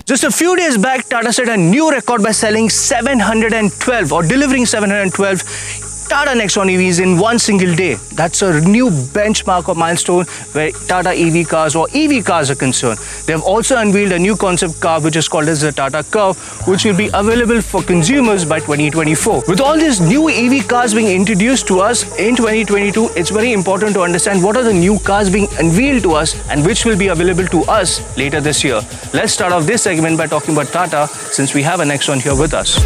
Just a few days back, Tata set a new record by selling 712 or delivering 712 Tata Nexon EVs in one single day. That's a new benchmark or milestone where Tata EV cars or EV cars are concerned. They have also unveiled a new concept car which is called as the Tata Curvv, which will be available for consumers by 2024. With all these new EV cars being introduced to us in 2022, it's very important to understand what are the new cars being unveiled to us and which will be available to us later this year. Let's start off this segment by talking about Tata, since we have a Nexon here with us.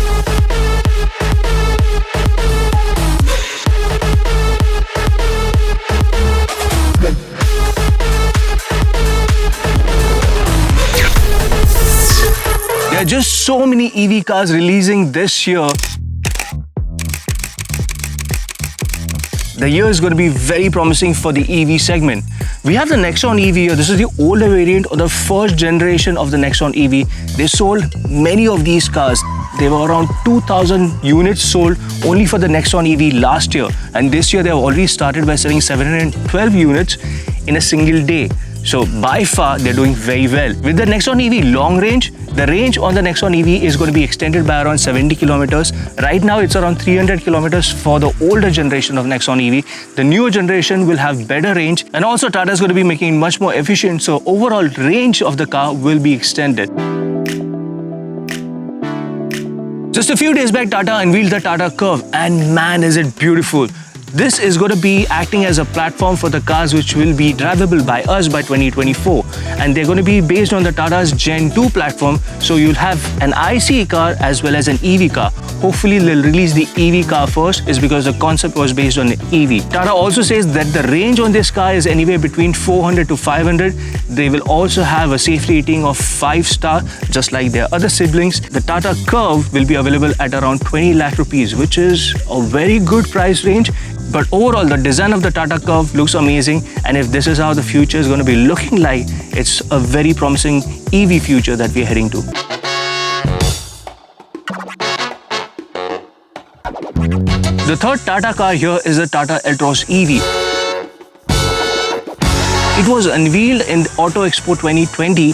There are just so many EV cars releasing this year. The year is going to be very promising for the EV segment. We have the Nexon EV here. This is the older variant or the first generation of the Nexon EV. They sold many of these cars. They were around 2,000 units sold only for the Nexon EV last year. And this year they have already started by selling 712 units in a single day. So by far, they're doing very well. With the Nexon EV long range, the range on the Nexon EV is going to be extended by around 70 kilometers. Right now, it's around 300 kilometers for the older generation of Nexon EV. The newer generation will have better range, and also Tata is going to be making it much more efficient. So overall range of the car will be extended. Just a few days back, Tata unveiled the Tata Curvv, and man, is it beautiful. This is going to be acting as a platform for the cars which will be drivable by us by 2024, and they're going to be based on the Tata's Gen 2 platform, so you'll have an ICE car as well as an EV car. Hopefully they'll release the EV car first, is because the concept was based on the EV. Tata also says that the range on this car is anywhere between 400 to 500. They will also have a safety rating of 5-star, just like their other siblings. The Tata Curvv will be available at around 20 lakh rupees, which is a very good price range. But overall, the design of the Tata Curvv looks amazing, and if this is how the future is going to be looking like, it's a very promising EV future that we're heading to. The third Tata car here is the Tata Altroz EV. It was unveiled in Auto Expo 2020.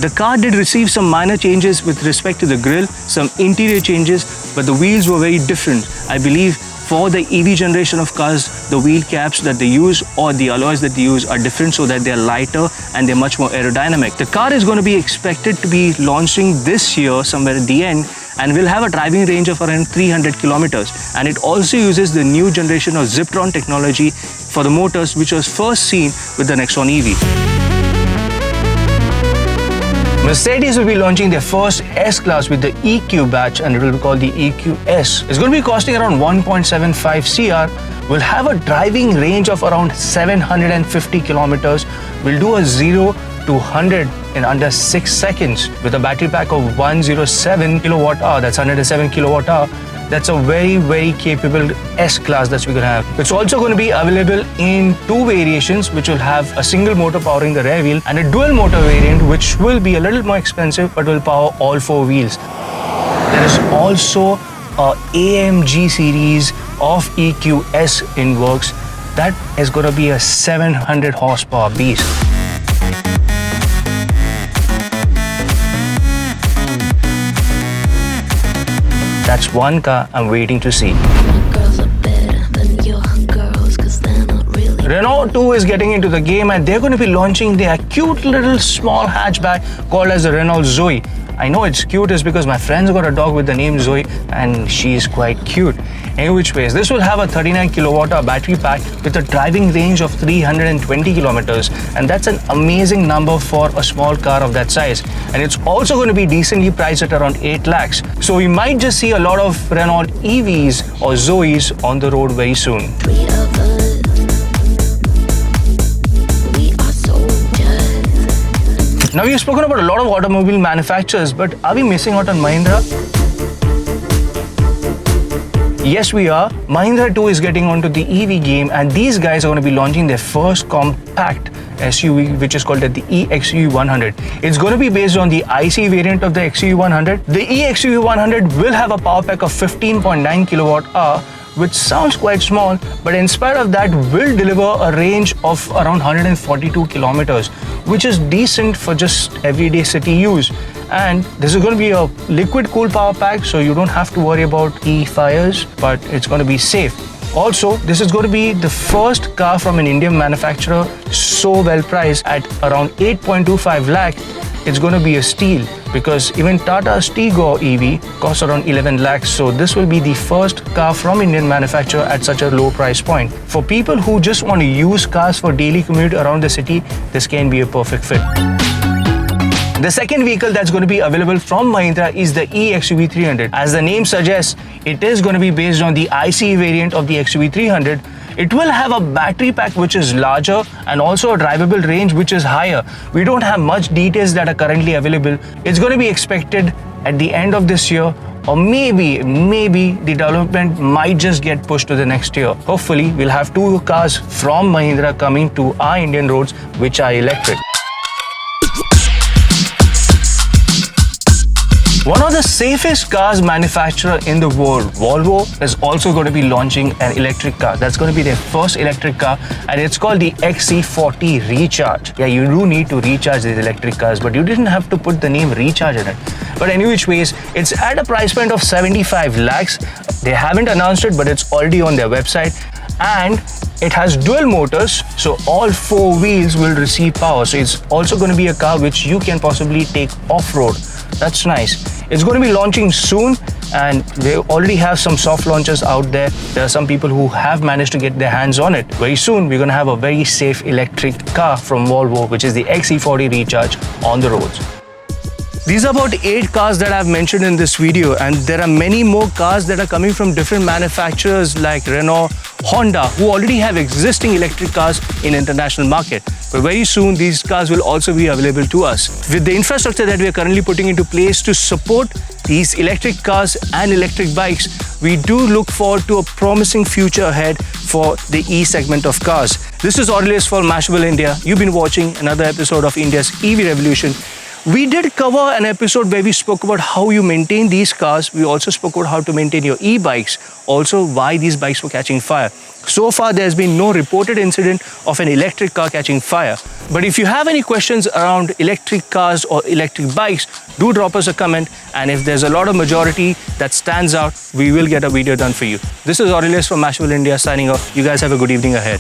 The car did receive some minor changes with respect to the grille, some interior changes, but the wheels were very different. I believe for the EV generation of cars, the wheel caps that they use or the alloys that they use are different, so that they're lighter and they're much more aerodynamic. The car is going to be expected to be launching this year somewhere at the end, and will have a driving range of around 300 kilometers. And it also uses the new generation of Ziptron technology for the motors, which was first seen with the Nexon EV. Mercedes will be launching their first S-Class with the EQ batch, and it will be called the EQS. It's going to be costing around 1.75 CR, will have a driving range of around 750 kilometers, will do a 0 to 100 in under 6 seconds with a battery pack of 107 kilowatt hour. That's 107 kilowatt hour. That's a very, very capable S-Class that we're going to have. It's also going to be available in 2 variations, which will have a single motor powering the rear wheel and a dual motor variant, which will be a little more expensive but will power all 4 wheels. There is also a AMG series of EQS in works. That is going to be a 700 horsepower beast. That's one car I'm waiting to see. Renault 2 is getting into the game, and they're going to be launching their cute little small hatchback called as the Renault Zoe. I know it's cute is because my friend's got a dog with the name Zoe, and she's quite cute. Any which ways, this will have a 39 kilowatt hour battery pack with a driving range of 320 kilometers, and that's an amazing number for a small car of that size. And it's also going to be decently priced at around 8 lakhs. So we might just see a lot of Renault EVs or Zoes on the road very soon. Now, we've spoken about a lot of automobile manufacturers, but are we missing out on Mahindra? Yes, we are. Mahindra too is getting onto the EV game, and these guys are going to be launching their first compact SUV, which is called the E XUV 100. It's going to be based on the IC variant of the XUV 100. The E XUV 100 will have a power pack of 15.9 kilowatt hour, which sounds quite small, but in spite of that will deliver a range of around 142 kilometers, which is decent for just everyday city use. And this is going to be a liquid cool power pack, so you don't have to worry about fires, but it's going to be safe. Also, this is going to be the first car from an Indian manufacturer so well priced at around 8.25 lakh. It's going to be a steal because even Tata's Tigor EV costs around 11 lakhs. So this will be the first car from Indian manufacturer at such a low price point. For people who just want to use cars for daily commute around the city, this can be a perfect fit. The second vehicle that's going to be available from Mahindra is the E XUV 300. As the name suggests, it is going to be based on the ICE variant of the XUV 300. It will have a battery pack which is larger and also a drivable range which is higher. We don't have much details that are currently available. It's going to be expected at the end of this year, or maybe the development might just get pushed to the next year. Hopefully, we'll have 2 cars from Mahindra coming to our Indian roads which are electric. One of the safest cars manufacturer in the world, Volvo, is also going to be launching an electric car. That's going to be their first electric car, and it's called the XC40 Recharge. Yeah, you do need to recharge these electric cars, but you didn't have to put the name Recharge in it. But any which ways, it's at a price point of 75 lakhs. They haven't announced it, but it's already on their website. And it has dual motors, so all 4 wheels will receive power. So it's also going to be a car which you can possibly take off-road. That's nice. It's going to be launching soon, and they already have some soft launches out there. There are some people who have managed to get their hands on it. Very soon, we're going to have a very safe electric car from Volvo, which is the XC40 Recharge, on the roads. These are about 8 cars that I've mentioned in this video, and there are many more cars that are coming from different manufacturers like Renault, Honda, who already have existing electric cars in international market. But very soon, these cars will also be available to us. With the infrastructure that we are currently putting into place to support these electric cars and electric bikes, we do look forward to a promising future ahead for the E segment of cars. This is Obsess for Mashable India. You've been watching another episode of India's EV Revolution. We did cover an episode where we spoke about how you maintain these cars. We also spoke about how to maintain your e-bikes, also why these bikes were catching fire. So far, there's been no reported incident of an electric car catching fire. But if you have any questions around electric cars or electric bikes, do drop us a comment. And if there's a lot of majority that stands out, we will get a video done for you. This is Obsess from Mashable India signing off. You guys have a good evening ahead.